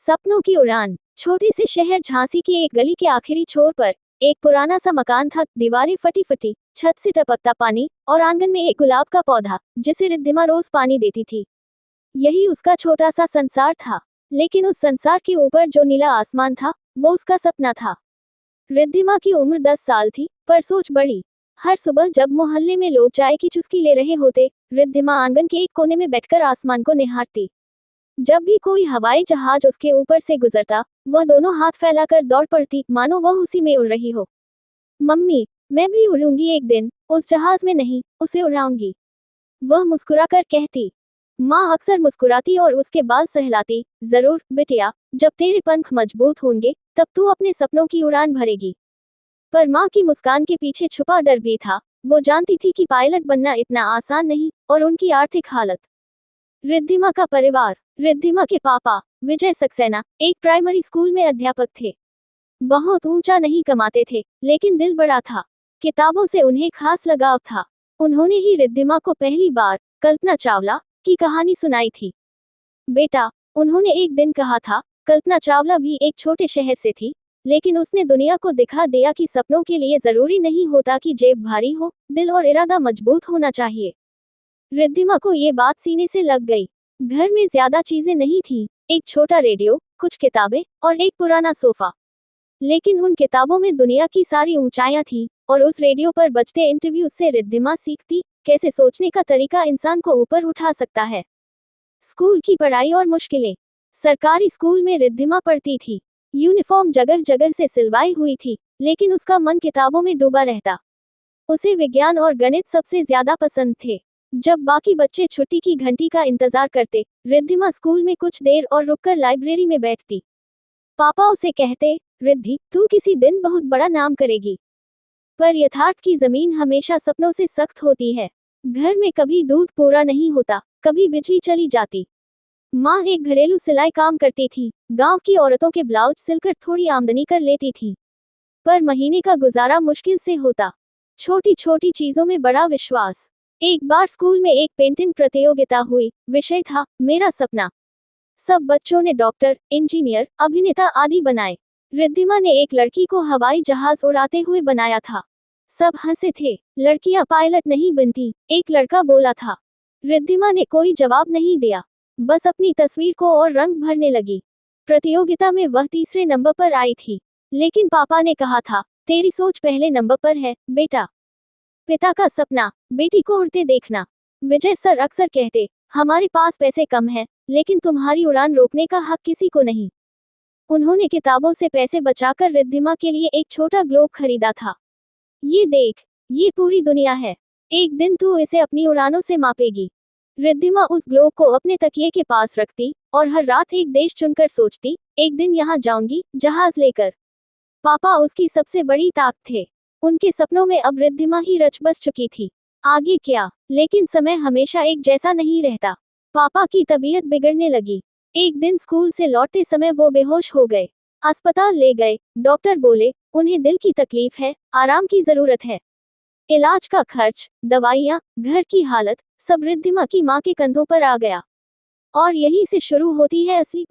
सपनों की उड़ान। छोटे से शहर झांसी की एक गली के आखिरी छोर पर एक पुराना सा मकान था। दीवारें फटी फटी, छत से टपकता पानी और आंगन में एक गुलाब का पौधा जिसे रिद्धिमा रोज पानी देती थी। यही उसका छोटा सा संसार था। लेकिन उस संसार के ऊपर जो नीला आसमान था वो उसका सपना था। रिद्धिमा की उम्र 10 साल थी, पर सोच बड़ी। हर सुबह जब मोहल्ले में लोग चाय की चुस्की ले रहे होते, रिद्धिमा आंगन के एक कोने में बैठकर आसमान को निहारती। जब भी कोई हवाई जहाज उसके ऊपर से गुजरता, वह दोनों हाथ फैलाकर दौड़ पड़ती, मानो वह उसी में उड़ रही हो। मम्मी, मैं भी उड़ूंगी एक दिन, उस जहाज में नहीं, उसे उड़ाऊंगी, वह मुस्कुराकर कहती। माँ अक्सर मुस्कुराती और उसके बाल सहलाती। जरूर बिटिया, जब तेरे पंख मजबूत होंगे तब तू अपने सपनों की उड़ान भरेगी। पर माँ की मुस्कान के पीछे छुपा डर भी था। वो जानती थी कि पायलट बनना इतना आसान नहीं, और उनकी आर्थिक हालत। रिद्धिमा का परिवार। रिद्धिमा के पापा विजय सक्सेना एक प्राइमरी स्कूल में अध्यापक थे। बहुत ऊंचा नहीं कमाते थे, लेकिन दिल बड़ा था। किताबों से उन्हें खास लगाव था। उन्होंने ही रिद्धिमा को पहली बार कल्पना चावला की कहानी सुनाई थी। बेटा, उन्होंने एक दिन कहा था, कल्पना चावला भी एक छोटे शहर से थी, लेकिन उसने दुनिया को दिखा दिया कि सपनों के लिए जरूरी नहीं होता कि जेब भारी हो, दिल और इरादा मजबूत होना चाहिए। रिद्धिमा को ये बात सीने से लग गई। घर में ज्यादा चीजें नहीं थी, एक छोटा रेडियो, कुछ किताबें और एक पुराना सोफा। लेकिन उन किताबों में दुनिया की सारी ऊंचाइयां थी, और उस रेडियो पर बजते इंटरव्यू से रिद्धिमा सीखती कैसे सोचने का तरीका इंसान को ऊपर उठा सकता है। स्कूल की पढ़ाई और मुश्किलें। सरकारी स्कूल में रिद्धिमा पढ़ती थी। यूनिफॉर्म जगह जगह से सिलवाई हुई थी, लेकिन उसका मन किताबों में डूबा रहता। उसे विज्ञान और गणित सबसे ज्यादा पसंद थे। जब बाकी बच्चे छुट्टी की घंटी का इंतजार करते, रिद्धिमा स्कूल में कुछ देर और रुककर लाइब्रेरी में बैठती। पापा उसे कहते, रिद्धि, तू किसी दिन बहुत बड़ा नाम करेगी। पर यथार्थ की जमीन हमेशा सपनों से सख्त होती है। घर में कभी दूध पूरा नहीं होता, कभी बिजली चली जाती। माँ एक घरेलू सिलाई काम करती थी, गांव की औरतों के ब्लाउज सिलकर थोड़ी आमदनी कर लेती थी। पर महीने का गुजारा मुश्किल से होता। छोटी छोटी चीजों में बड़ा विश्वास। एक बार स्कूल में एक पेंटिंग प्रतियोगिता हुई, विषय था मेरा सपना। सब बच्चों ने डॉक्टर, इंजीनियर, अभिनेता आदि बनाए। रिद्धिमा ने एक लड़की को हवाई जहाज उड़ाते हुए बनाया था। सब हंसे थे। लड़कियां पायलट नहीं बनती, एक लड़का बोला था। रिद्धिमा ने कोई जवाब नहीं दिया, बस अपनी तस्वीर को और रंग भरने लगी। प्रतियोगिता में वह तीसरे नंबर पर आई थी, लेकिन पापा ने कहा था, तेरी सोच पहले नंबर पर है बेटा। पिता का सपना, बेटी को उड़ते देखना। विजय सर अक्सर कहते, हमारे पास पैसे कम हैं, लेकिन तुम्हारी उड़ान रोकने का हक किसी को नहीं। उन्होंने किताबों से पैसे बचाकर रिद्धिमा के लिए एक छोटा ग्लोब खरीदा था। ये देख, ये पूरी दुनिया है, एक दिन तू इसे अपनी उड़ानों से मापेगी। रिद्धिमा उस ग्लोब को अपने तकिए के पास रखती और हर रात एक देश चुनकर सोचती, एक दिन यहाँ जाऊंगी जहाज लेकर। पापा उसकी सबसे बड़ी ताकत थे। उनके सपनों में अब रिद्धिमा ही रच बस चुकी थी। आगे क्या? लेकिन समय हमेशा एक जैसा नहीं रहता। पापा की तबीयत बिगड़ने लगी। एक दिन स्कूल से लौटते समय वो बेहोश हो गए। अस्पताल ले गए। डॉक्टर बोले, उन्हें दिल की तकलीफ है, आराम की जरूरत है। इलाज का खर्च, दवाइयाँ, घर की हालत, सब रिद्धिमा की माँ के कंधों पर आ गया। और यहीं से शुरू होती है असली